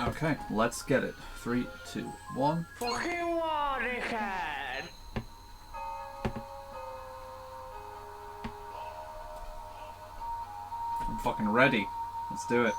Okay, let's get it. 3, 2, 1. Fucking waterhead! I'm fucking ready. Let's do it.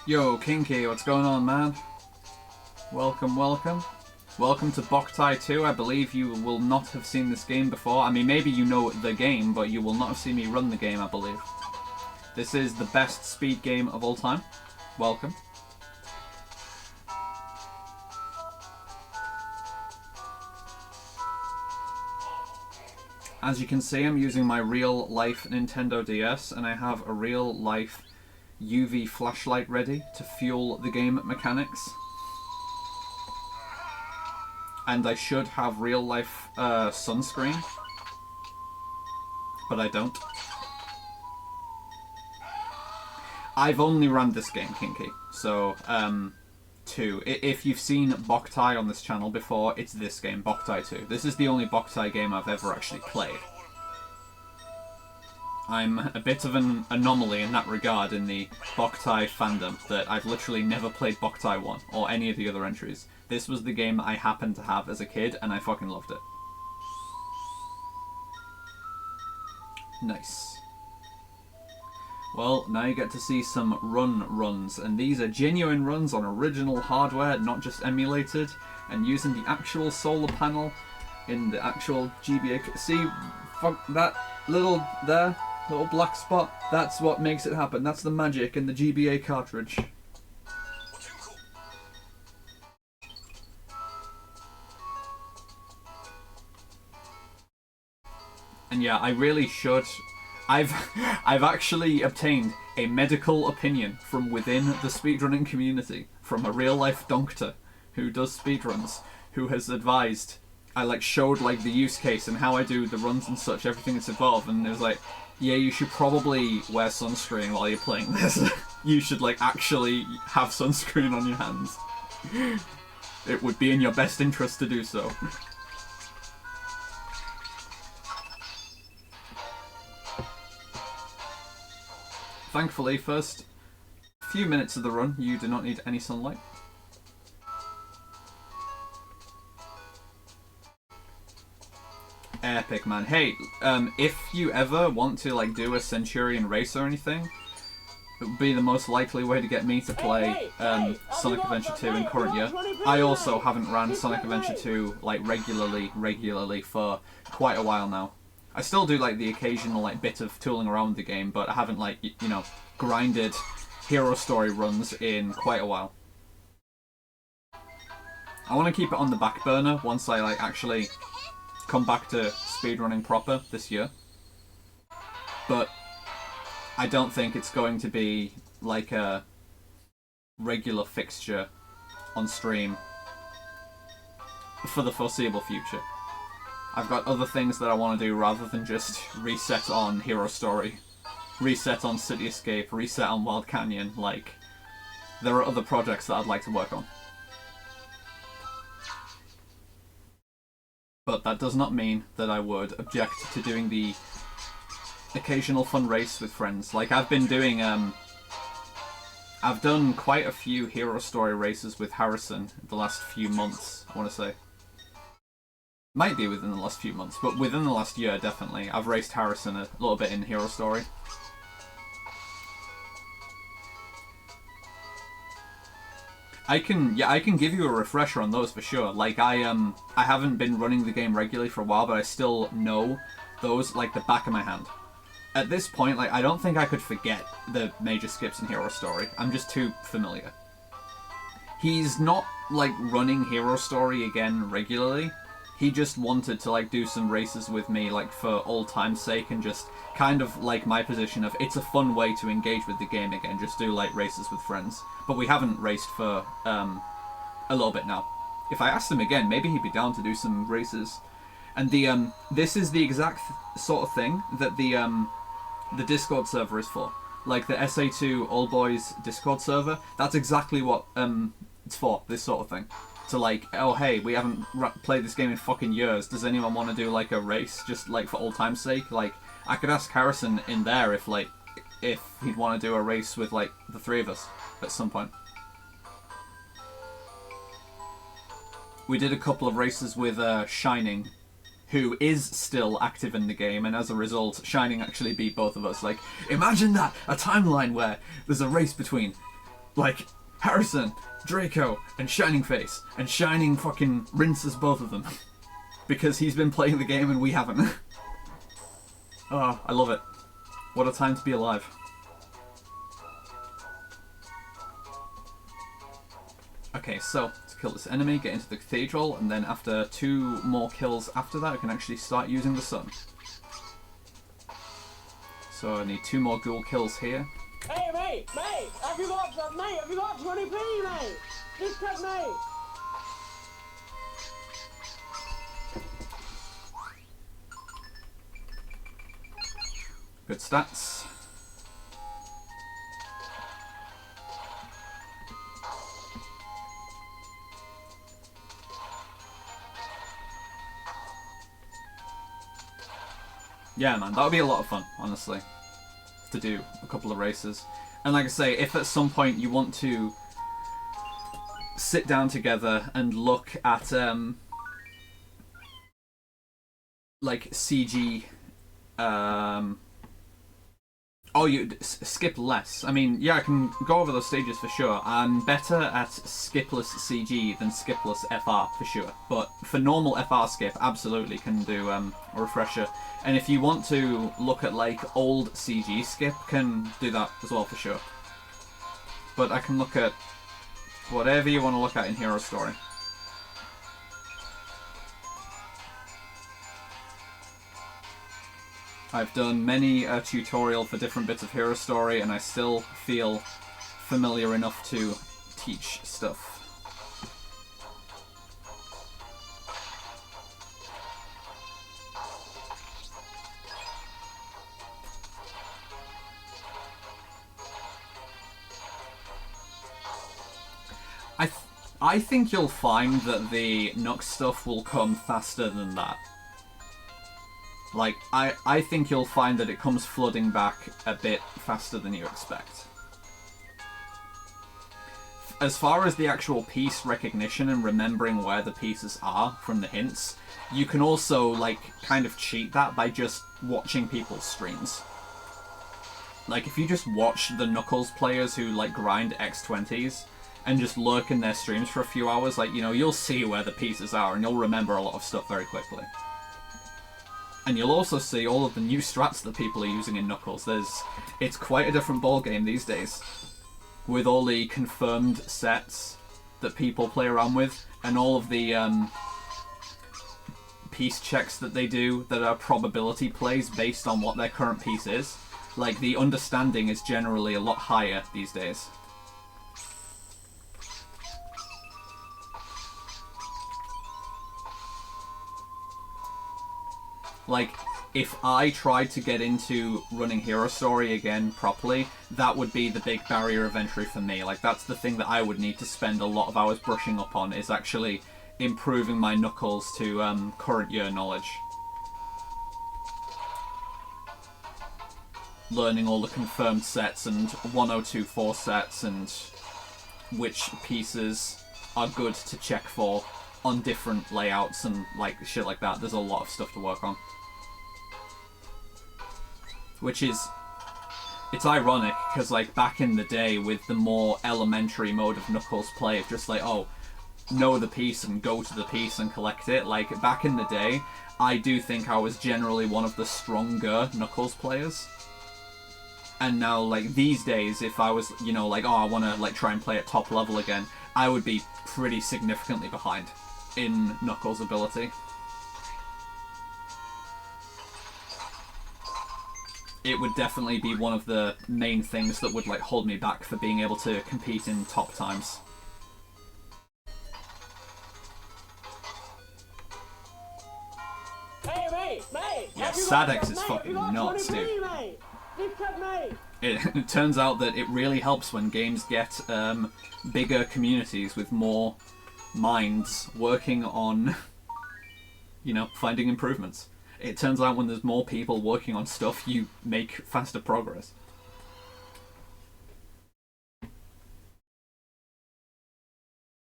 Yo, Kinky, what's going on, man? Welcome, welcome. Welcome to Boktai 2. I believe you will not have seen this game before. I mean, maybe you know the game, but you will not have seen me run the game, I believe. This is the best speed game of all time. Welcome. As you can see, I'm using my real-life Nintendo DS, and I have a real-life UV flashlight ready to fuel the game mechanics. And I should have real-life sunscreen, but I don't. I've only run this game, Kinky, so, 2. If you've seen Boktai on this channel before, it's this game, Boktai 2. This is the only Boktai game I've ever actually played. I'm a bit of an anomaly in that regard in the Boktai fandom, that I've literally never played Boktai 1, or any of the other entries. This was the game I happened to have as a kid, and I fucking loved it. Nice. Well, now you get to see some runs, and these are genuine runs on original hardware, not just emulated, and using the actual solar panel in the actual GBA. See, fuck that little there? Little black spot, that's what makes it happen. That's the magic in the GBA cartridge. And yeah, I really should. I've actually obtained a medical opinion from within the speedrunning community, from a real life doctor who does speedruns, who has advised. I showed the use case and how I do the runs and such, everything that's involved, and it was like, yeah, you should probably wear sunscreen while you're playing this. You should actually have sunscreen on your hands. It would be in your best interest to do so. Thankfully, first few minutes of the run, you do not need any sunlight. Epic, man. Hey, if you ever want to do a Centurion race or anything, it would be the most likely way to get me to play Sonic Adventure 2 in current year. I also haven't ran Sonic Adventure 2 regularly for quite a while now. I still do the occasional bit of tooling around the game, but I haven't grinded hero story runs in quite a while. I want to keep it on the back burner once I actually come back to speedrunning proper this year. But I don't think it's going to be a regular fixture on stream for the foreseeable future. I've got other things that I want to do rather than just reset on Hero Story, reset on City Escape, reset on Wild Canyon. There are other projects that I'd like to work on. But that does not mean that I would object to doing the occasional fun race with friends. I've been doing, I've done quite a few Hero Story races with Harrison the last few months, I want to say. Might be within the last few months, but within the last year, definitely. I've raced Harrison a little bit in Hero Story. I can give you a refresher on those for sure. I haven't been running the game regularly for a while, but I still know those like the back of my hand. At this point, I don't think I could forget the major skips in Hero Story. I'm just too familiar. He's not running Hero Story again regularly. he just wanted to like do some races with me, like for old time's sake, and just kind of like my position of it's a fun way to engage with the game again, just do like races with friends. But we haven't raced for a little bit now. If I asked him again, maybe he'd be down to do some races. And the this is the exact sort of thing that the Discord server is for. Like the SA2 Old Boys Discord server, that's exactly what it's for, this sort of thing. To like, oh hey, we haven't played this game in fucking years, does anyone want to do like a race, just like for old time's sake? Like, I could ask Harrison in there if he'd want to do a race with like the three of us at some point. We did a couple of races with Shining, who is still active in the game, and as a result, Shining actually beat both of us. Like, imagine that! A timeline where there's a race between, like, Harrison, Draco, and Shining Face, and Shining fucking rinses both of them. Because he's been playing the game and we haven't. Oh, I love it. What a time to be alive. Okay, so, to kill this enemy, get into the cathedral, and then after 2 more kills after that, I can actually start using the sun. So I need 2 more ghoul kills here. Hey, mate! Have you got 20p, mate? Just cut me! Good stats. Yeah, man, that would be a lot of fun, honestly, to do a couple of races. And like I say, if at some point you want to sit down together and look at, like, CG, oh, you skip less. I mean, yeah, I can go over those stages for sure. I'm better at skipless CG than skipless FR for sure. But for normal FR skip, absolutely can do a refresher. And if you want to look at like old CG skip, can do that as well for sure. But I can look at whatever you want to look at in Hero Story. I've done many a tutorial for different bits of Hero Story, and I still feel familiar enough to teach stuff. I think you'll find that the Nook stuff will come faster than that. Like, I think you'll find that it comes flooding back a bit faster than you expect. As far as the actual piece recognition and remembering where the pieces are from the hints, you can also, like, kind of cheat that by just watching people's streams. Like, if you just watch the Knuckles players who, like, grind X20s and just lurk in their streams for a few hours, like, you know, you'll see where the pieces are and you'll remember a lot of stuff very quickly. And you'll also see all of the new strats that people are using in Knuckles. It's quite a different ballgame these days, with all the confirmed sets that people play around with, and all of the piece checks that they do that are probability plays based on what their current piece is. Like, the understanding is generally a lot higher these days. Like, if I tried to get into running Hero Story again properly, that would be the big barrier of entry for me. Like, that's the thing that I would need to spend a lot of hours brushing up on, is actually improving my Knuckles to current year knowledge. Learning all the confirmed sets and 1024 sets and which pieces are good to check for on different layouts and like shit like that. There's a lot of stuff to work on. Which is, it's ironic, because like back in the day with the more elementary mode of Knuckles play, of just like, oh, know the piece and go to the piece and collect it, like back in the day, I do think I was generally one of the stronger Knuckles players. And now, like, these days, if I was, you know, like, oh, I want to, like, try and play at top level again, I would be pretty significantly behind in Knuckles' ability. it would definitely be one of the main things that would like hold me back for being able to compete in top times. Hey, mate! Yeah, Sadex is fucking nuts, dude. It turns out that it really helps when games get bigger communities with more minds working on, you know, finding improvements. It turns out when there's more people working on stuff, you make faster progress.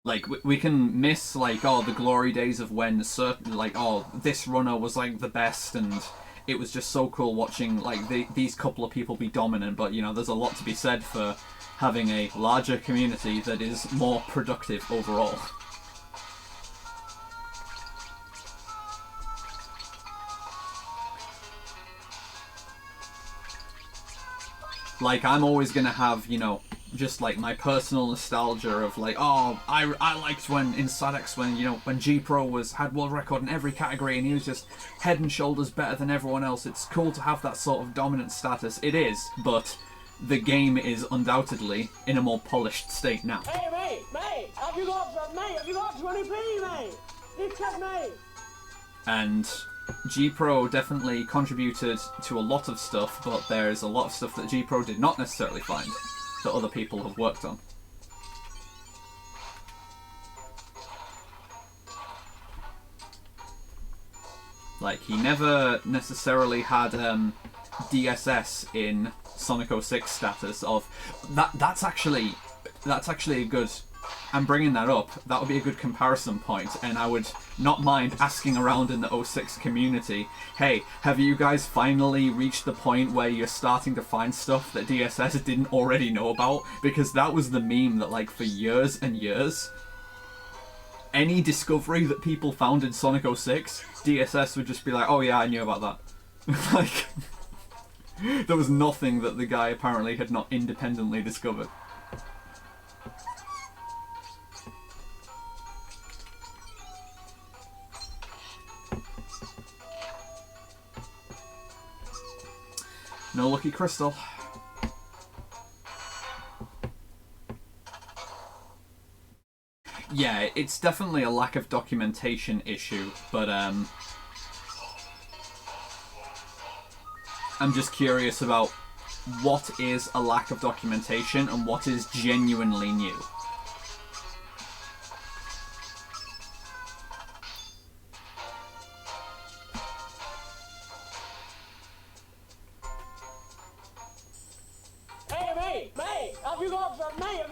Like, we can miss, like, oh, the glory days of when certain, like, oh, this runner was, like, the best, and it was just so cool watching, like, these couple of people be dominant, but, you know, there's a lot to be said for having a larger community that is more productive overall. Like, I'm always gonna have, you know, just like my personal nostalgia of like, oh, I liked when in Sadex when, you know, when G Pro had world record in every category and he was just head and shoulders better than everyone else. It's cool to have that sort of dominant status. It is, but the game is undoubtedly in a more polished state now. Hey, mate, have you got 20p, mate? This cut, mate. And G Pro definitely contributed to a lot of stuff, but there's a lot of stuff that G Pro did not necessarily find that other people have worked on. Like, he never necessarily had DSS in Sonic 06 status of that's actually a good, I'm bringing that up, that would be a good comparison point, and I would not mind asking around in the 06 community, hey, have you guys finally reached the point where you're starting to find stuff that DSS didn't already know about? Because that was the meme that, like, for years and years, any discovery that people found in Sonic 06, DSS would just be like, oh yeah, I knew about that. Like, there was nothing that the guy apparently had not independently discovered. No lucky crystal. Yeah, it's definitely a lack of documentation issue, but I'm just curious about what is a lack of documentation and what is genuinely new. Mate, have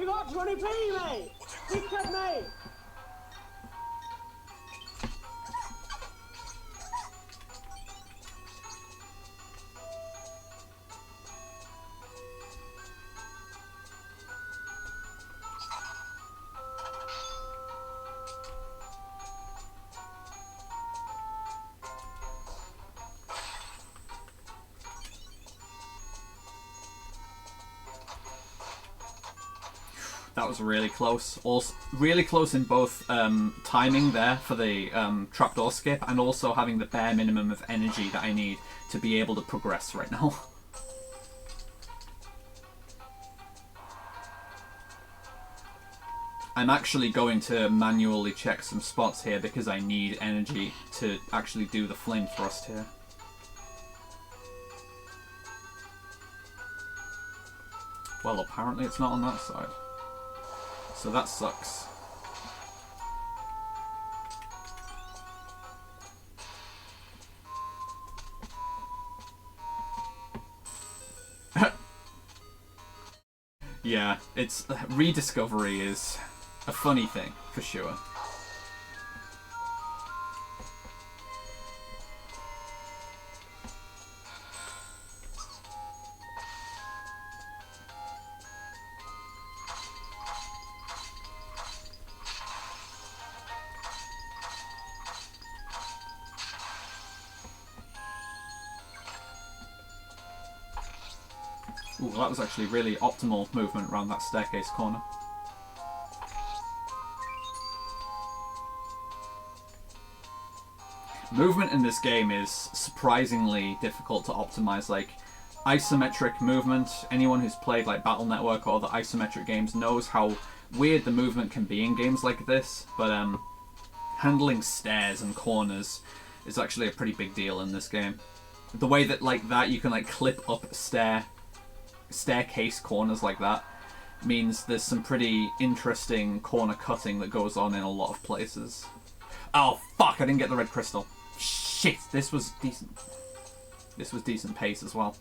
you got 20p, mate? This cut, mate. That was really close. Also, really close in both timing there for the trapdoor skip and also having the bare minimum of energy that I need to be able to progress right now. I'm actually going to manually check some spots here because I need energy to actually do the flame thrust here. Well, apparently it's not on that side. So that sucks. Yeah, it's rediscovery is a funny thing for sure. Ooh, that was actually really optimal movement around that staircase corner. Movement in this game is surprisingly difficult to optimize. Like, isometric movement. Anyone who's played like Battle Network or other isometric games knows how weird the movement can be in games like this, but handling stairs and corners is actually a pretty big deal in this game. The way that like that you can like clip up staircase corners like that means there's some pretty interesting corner cutting that goes on in a lot of places. Oh fuck, I didn't get the red crystal. Shit, this was decent. This was decent pace as well.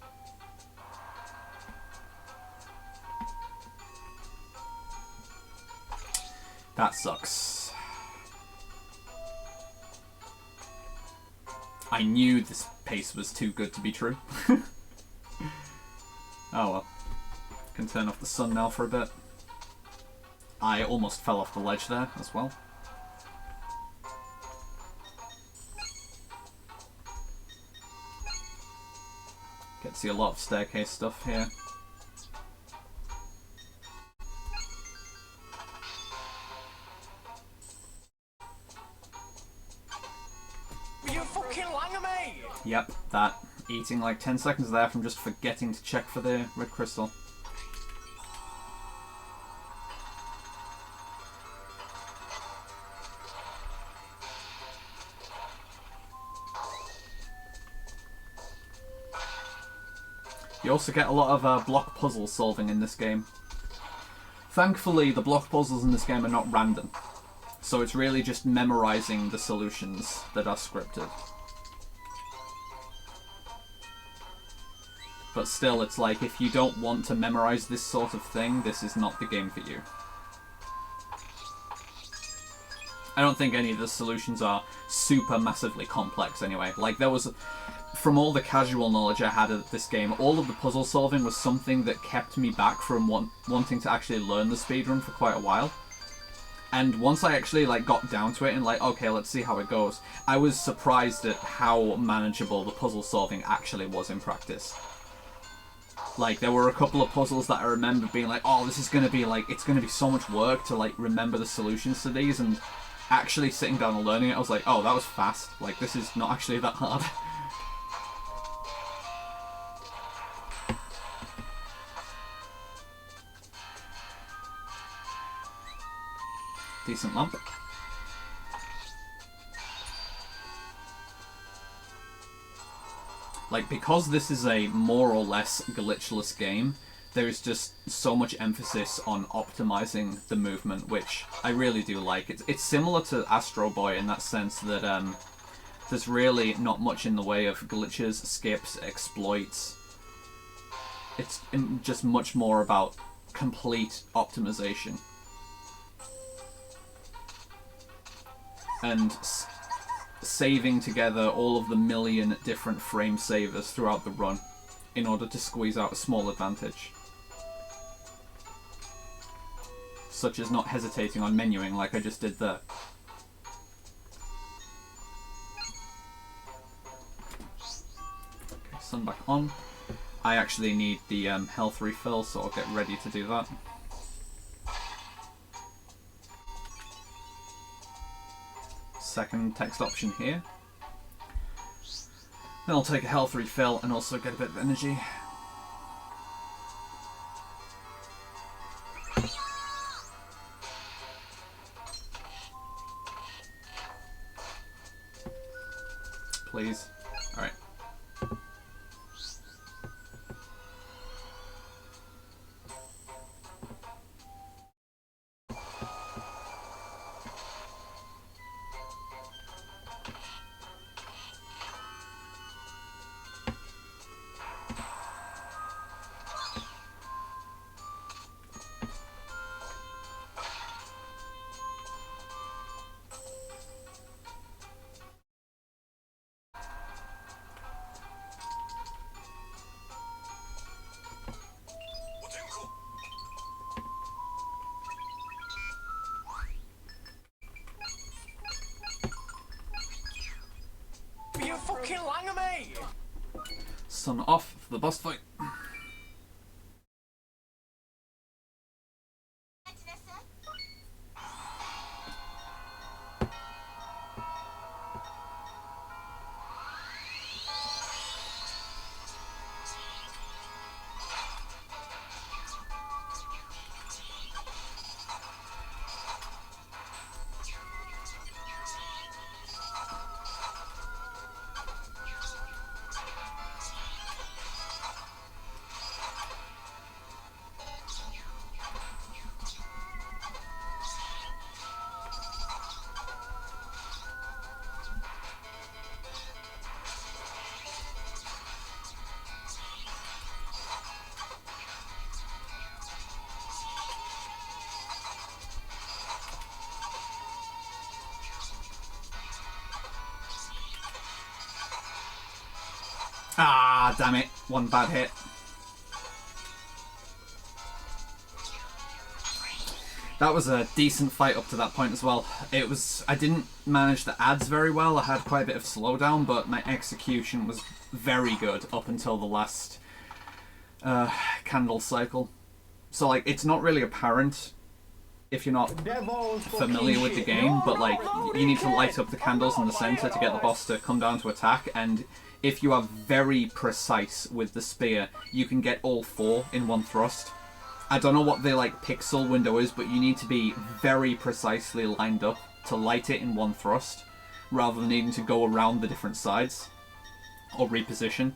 That sucks. I knew this pace was too good to be true. Oh well. Can turn off the sun now for a bit. I almost fell off the ledge there as well. Get to see a lot of staircase stuff here. You fucking lying me! Yep, that. Eating like 10 seconds there from just forgetting to check for the red crystal. You also get a lot of block puzzle solving in this game. Thankfully, the block puzzles in this game are not random, so it's really just memorizing the solutions that are scripted. But still, it's like, if you don't want to memorize this sort of thing, this is not the game for you. I don't think any of the solutions are super massively complex anyway. Like, there was... From all the casual knowledge I had of this game, all of the puzzle solving was something that kept me back from wanting to actually learn the speedrun for quite a while. And once I actually like got down to it and like, okay, let's see how it goes, I was surprised at how manageable the puzzle solving actually was in practice. Like, there were a couple of puzzles that I remember being like, oh, this is going to be like, it's going to be so much work to like remember the solutions to these, and actually sitting down and learning it, I was like, oh, that was fast. Like, this is not actually that hard. Decent lamp. Like, because this is a more or less glitchless game, there is just so much emphasis on optimizing the movement, which I really do like. It's similar to Astro Boy in that sense that there's really not much in the way of glitches, skips, exploits. It's just much more about complete optimization. And saving together all of the million different frame savers throughout the run in order to squeeze out a small advantage. Such as not hesitating on menuing like I just did there. Okay, sun back on. I actually need the health refill, so I'll get ready to do that. Second text option here. Then I'll take a health refill and also get a bit of energy. Please. Alright. You fucking lying me! Sun off for the boss fight. Ah, damn it. One bad hit. That was a decent fight up to that point as well. I didn't manage the ads very well. I had quite a bit of slowdown, but my execution was very good up until the last candle cycle. So, like, it's not really apparent if you're not familiar with the game, but, like, you need to light up the candles in the center to get the boss to come down to attack, and if you are very precise with the spear, you can get all 4 in one thrust. I don't know what the like pixel window is, but you need to be very precisely lined up to light it in one thrust, rather than needing to go around the different sides or reposition.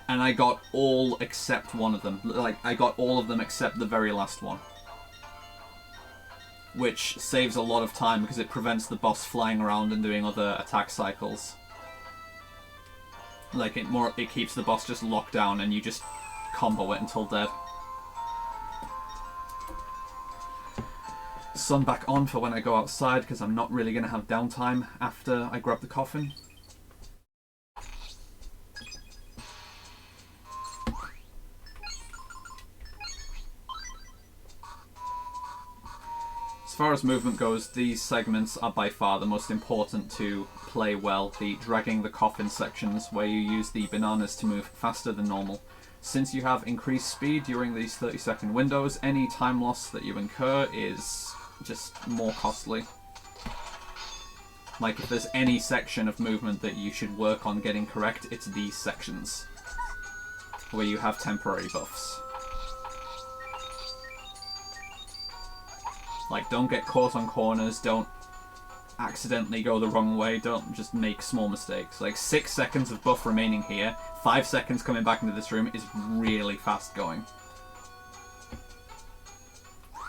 And I got all except one of them. Like, I got all of them except the very last one, which saves a lot of time because it prevents the boss flying around and doing other attack cycles. Like, it keeps the boss just locked down and you just combo it until dead. Sun back on for when I go outside, because I'm not really going to have downtime after I grab the coffin. As far as movement goes, these segments are by far the most important to play well. The dragging the coffin sections, where you use the bananas to move faster than normal. Since you have increased speed during these 30-second windows, any time loss that you incur is just more costly. Like, if there's any section of movement that you should work on getting correct, it's these sections, where you have temporary buffs. Like, don't get caught on corners, don't accidentally go the wrong way, don't just make small mistakes. Like, 6 seconds of buff remaining here, 5 seconds coming back into this room is really fast going.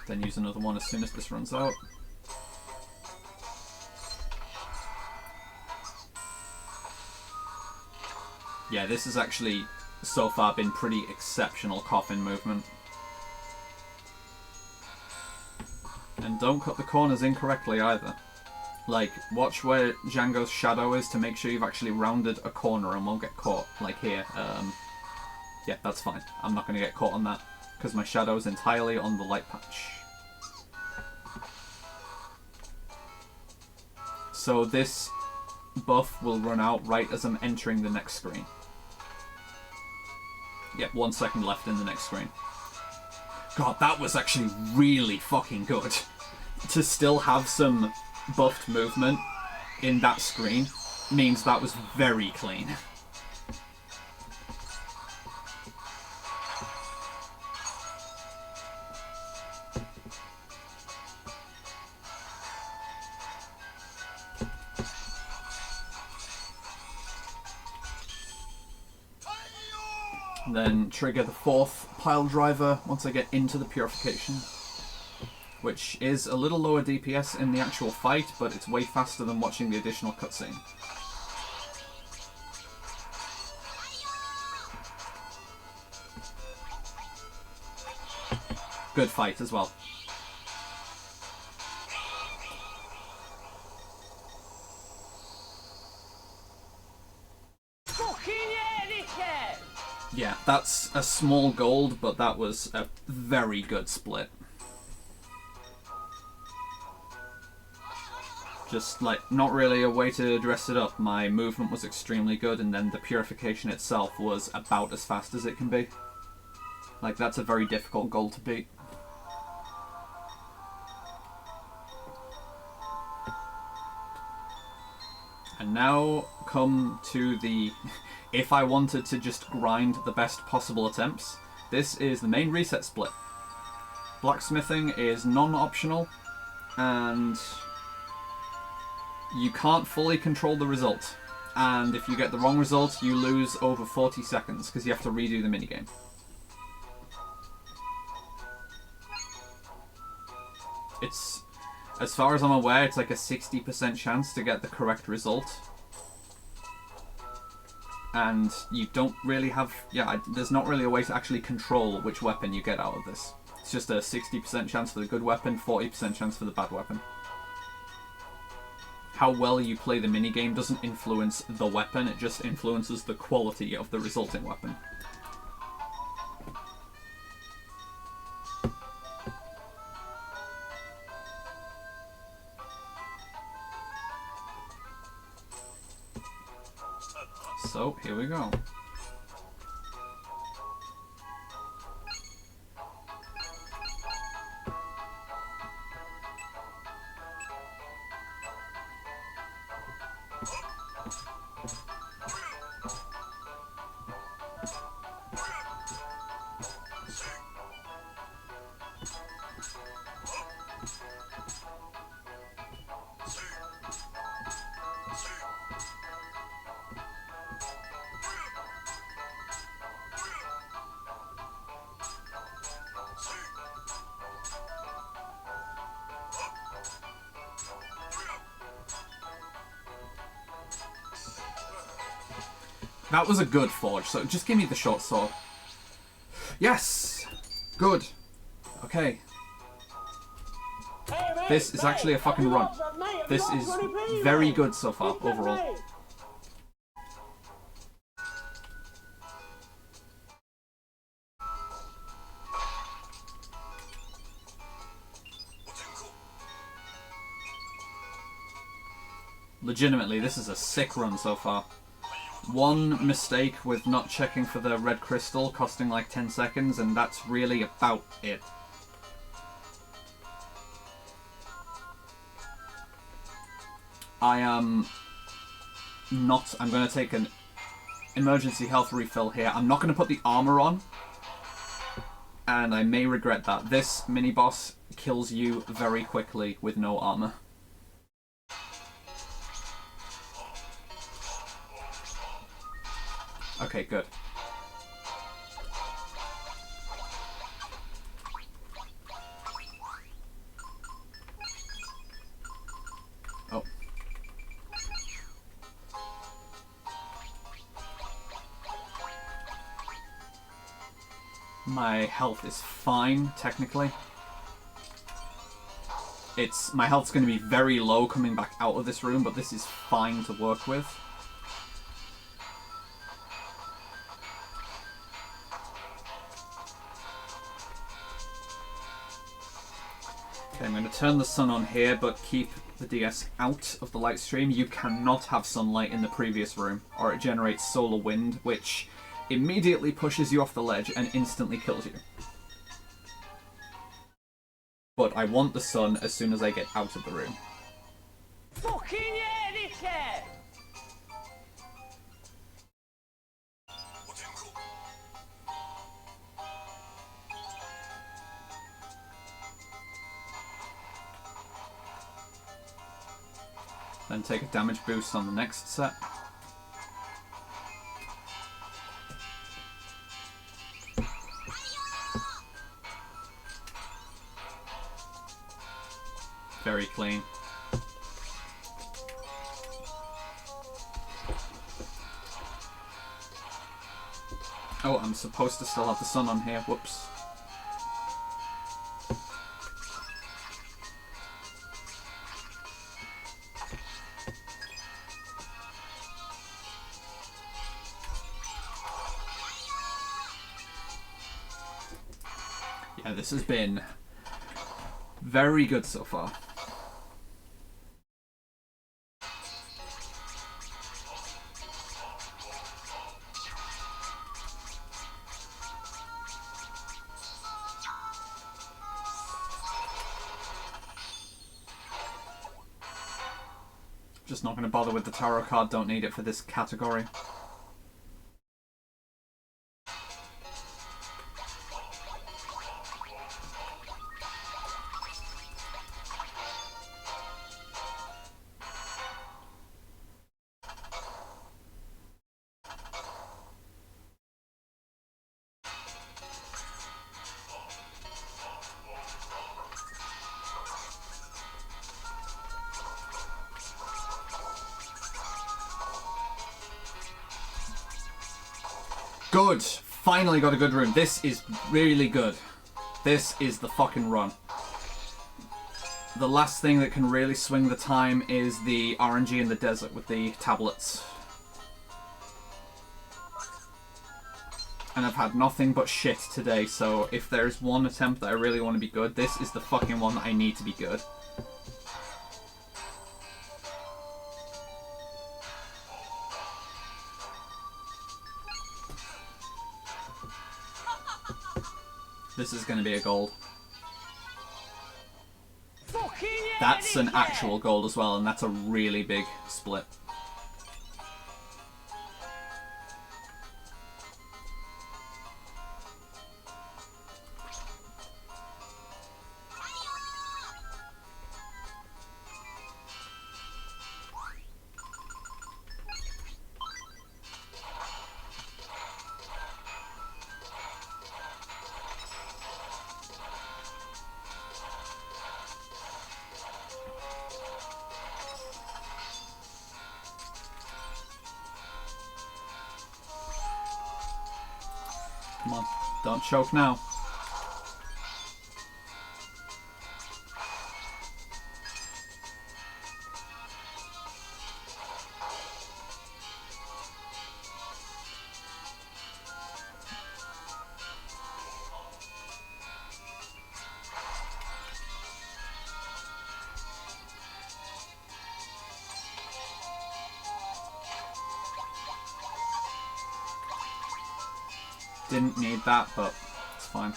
Then use another one as soon as this runs out. Yeah, this has actually so far been pretty exceptional coffin movement. And don't cut the corners incorrectly either. Like, watch where Django's shadow is to make sure you've actually rounded a corner and won't get caught. Like here. Yeah, that's fine. I'm not going to get caught on that, because my shadow is entirely on the light patch. So this buff will run out right as I'm entering the next screen. Yep, 1 second left in the next screen. God, that was actually really fucking good. To still have some buffed movement in that screen means that was very clean. Then trigger the 4th pile driver once I get into the purification, which is a little lower DPS in the actual fight, but it's way faster than watching the additional cutscene. Good fight as well. Yeah, that's a small gold, but that was a very good split. Just, like, not really a way to dress it up. My movement was extremely good, and then the purification itself was about as fast as it can be. Like, that's a very difficult goal to beat. And now come to the... if I wanted to just grind the best possible attempts, this is the main reset split. Blacksmithing is non-optional, and you can't fully control the result. And if you get the wrong result, you lose over 40 seconds, because you have to redo the minigame. It's, as far as I'm aware, it's like a 60% chance to get the correct result. And you don't really have... yeah, there's not really a way to actually control which weapon you get out of this. It's just a 60% chance for the good weapon, 40% chance for the bad weapon. how well you play the minigame doesn't influence the weapon, it just influences the quality of the resulting weapon. So, here we go. That was a good forge, so just give me the short sword. Yes! Good. Okay. Hey, mate, This is actually a fucking run. This is very good so far, overall. Legitimately, this is a sick run so far. One mistake with not checking for the red crystal costing like 10 seconds, and that's really about it. I am not... I'm going to take an emergency health refill here. I'm not going to put the armor on, and I may regret that. This mini-boss kills you very quickly with no armor. Okay, good. Oh. My health is fine, technically. My health's going to be very low coming back out of this room, but this is fine to work with. Okay, I'm going to turn the sun on here, but keep the DS out of the light stream. You cannot have sunlight in the previous room, or it generates solar wind, which immediately pushes you off the ledge and instantly kills you. But I want the sun as soon as I get out of the room. Fucking yeah, dickhead! Then take a damage boost on the next set. Very clean. Oh, I'm supposed to still have the sun on here. Whoops. Yeah, this has been very good so far. Just not going to bother with the tarot card, don't need it for this category. Good! Finally got a good room. This is really good. This is the fucking run. The last thing that can really swing the time is the RNG in the desert with the tablets. And I've had nothing but shit today, so if there's one attempt that I really want to be good, this is the fucking one that I need to be good. This is going to be a gold. That's an actual gold as well, and that's a really big split. Come on, don't choke now. Didn't need that, but it's fine.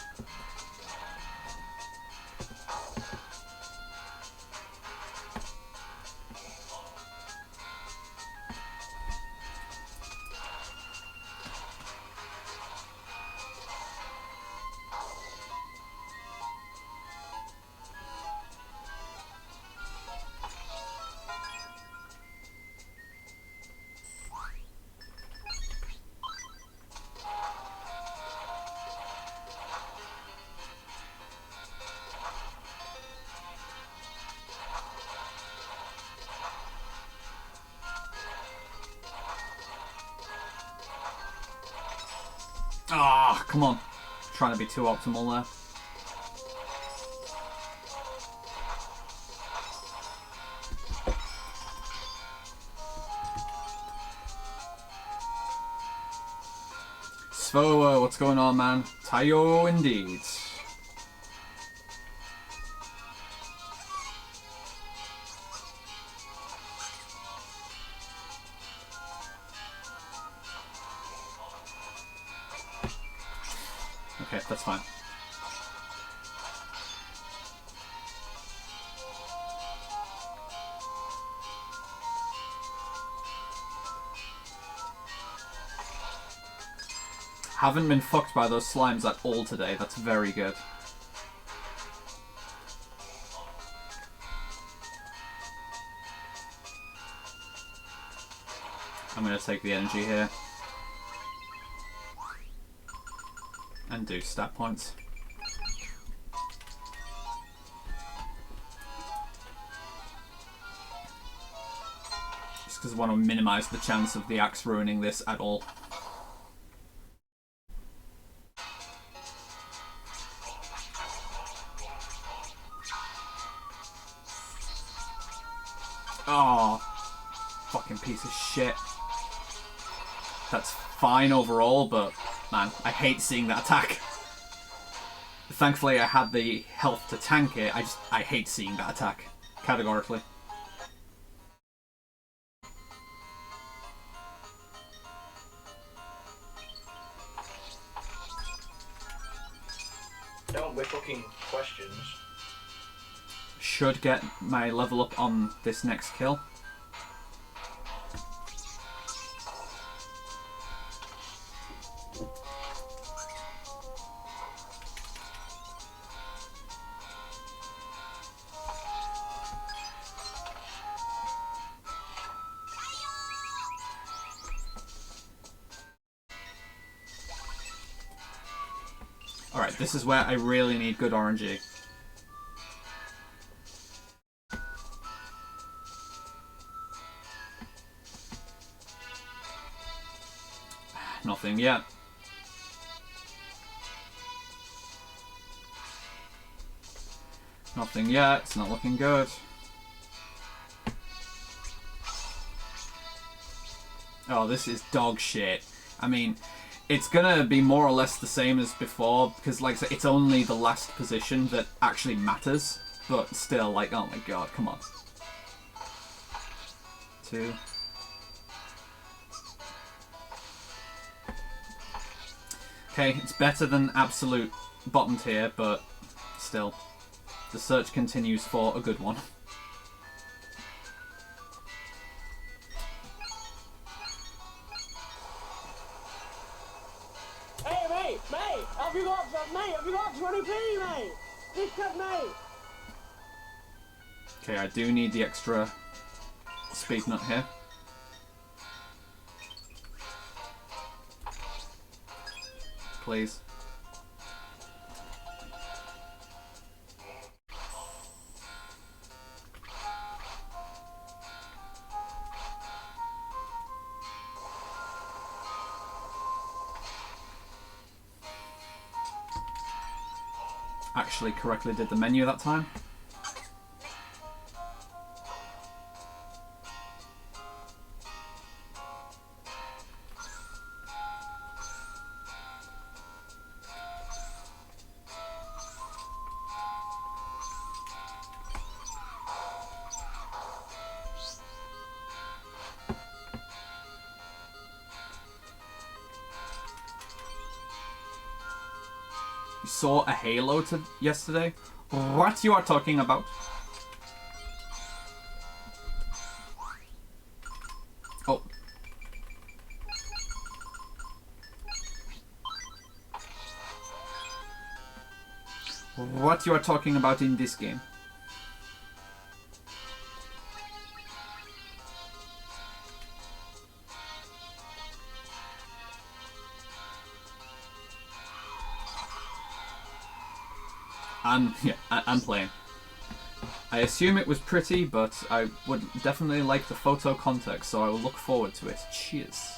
Ah, come on. Trying to be too optimal there. Svo, what's going on, man? Tayo indeed. Okay, that's fine. Haven't been fucked by those slimes at all today. That's very good. I'm gonna take the energy here. And do stat points. Just because I want to minimize the chance of the axe ruining this at all. Oh, fucking piece of shit. That's fine overall, but man, I hate seeing that attack. Thankfully, I had the health to tank it. I hate seeing that attack, categorically. Don't be fucking questions. Should get my level up on this next kill. Alright, this is where I really need good RNG. Nothing yet. Nothing yet. It's not looking good. Oh, this is dog shit. I mean, it's gonna be more or less the same as before, because, like I said, it's only the last position that actually matters. But still, like, oh my god, come on. 2. Okay, it's better than absolute bottom tier, but still. The search continues for a good one. Hey, mate, have you got some, mate? Have you got 20p, mate? This cut, mate. Okay, I do need the extra speed nut here. Please. Actually correctly did the menu that time. You saw a halo yesterday? What you are talking about? Oh. What you are talking about in this game? I'm playing. I assume it was pretty, but I would definitely like the photo context, so I will look forward to it. Cheers.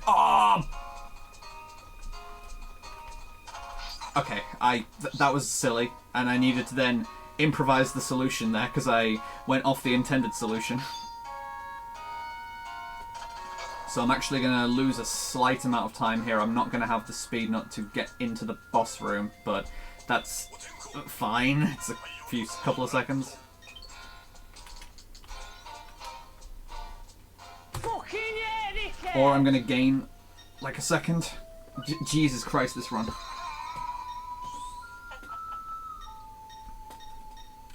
Oh! Okay, that was silly, and I needed to then improvise the solution there, because I went off the intended solution. So I'm actually going to lose a slight amount of time here. I'm not going to have the speed nut to get into the boss room, but that's fine. It's a couple of seconds. Fucking yeah, dickhead! Or I'm going to gain like a second. Jesus Christ, this run.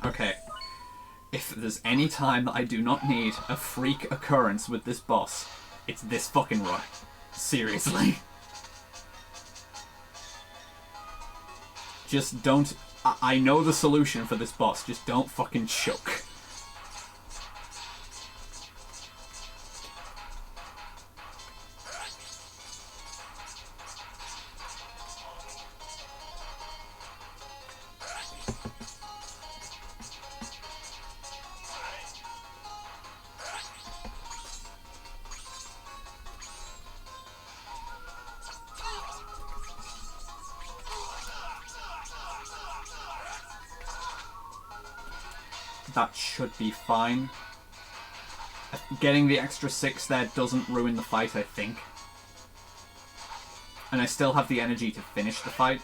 Okay. If there's any time that I do not need a freak occurrence with this boss, it's this fucking run. Seriously. Just don't... I know the solution for this boss, just don't fucking choke. That should be fine. Getting the extra 6 there doesn't ruin the fight, I think. And I still have the energy to finish the fight.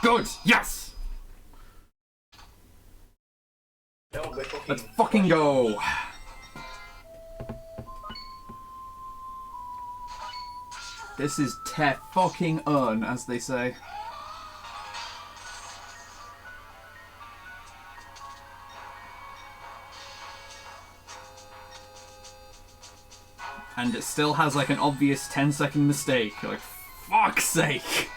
Good! Yes! Let's fucking go! This is te fucking un, as they say. And it still has like an obvious 10-second mistake. Like, fuck's sake!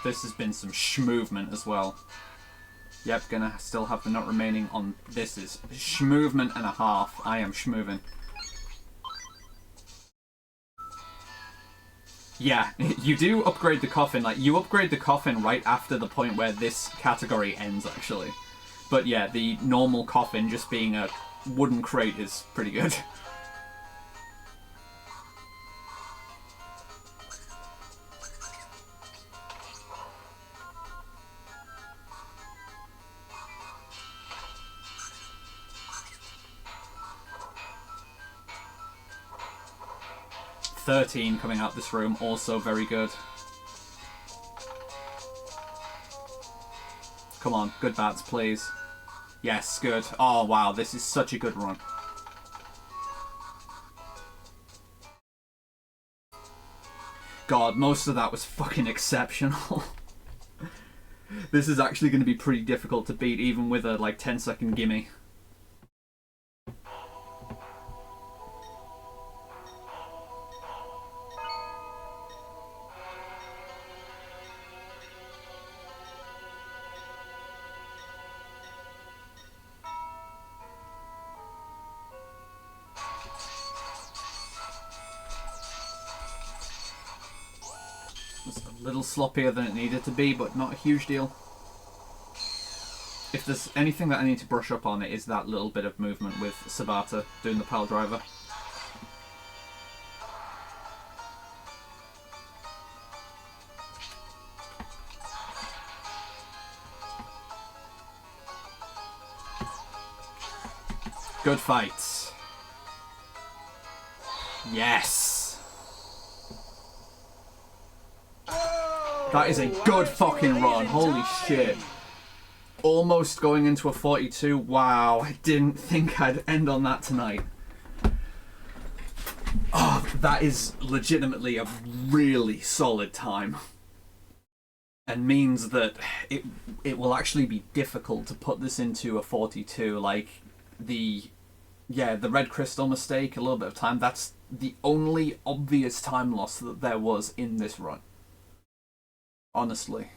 This has been some schmovement as well. Yep, gonna still have the nut remaining on... This is schmovement and a half. I am schmoving. Yeah, you do upgrade the coffin. Like, you upgrade the coffin right after the point where this category ends, actually. But yeah, the normal coffin just being a wooden crate is pretty good. $13 coming out this room, also very good. Come on, good bats, please. Yes, good. Oh, wow, this is such a good run. God, most of that was fucking exceptional. This is actually going to be pretty difficult to beat, even with a, like, 10-second gimme. A little sloppier than it needed to be, but not a huge deal. If there's anything that I need to brush up on, it is that little bit of movement with Sabata doing the pile driver. Good fights. Yes! That is a good fucking run. Holy shit. Almost going into a 42. Wow, I didn't think I'd end on that tonight. Oh, that is legitimately a really solid time. And means that it will actually be difficult to put this into a 42. Like, the red crystal mistake, a little bit of time, that's the only obvious time loss that there was in this run. Honestly.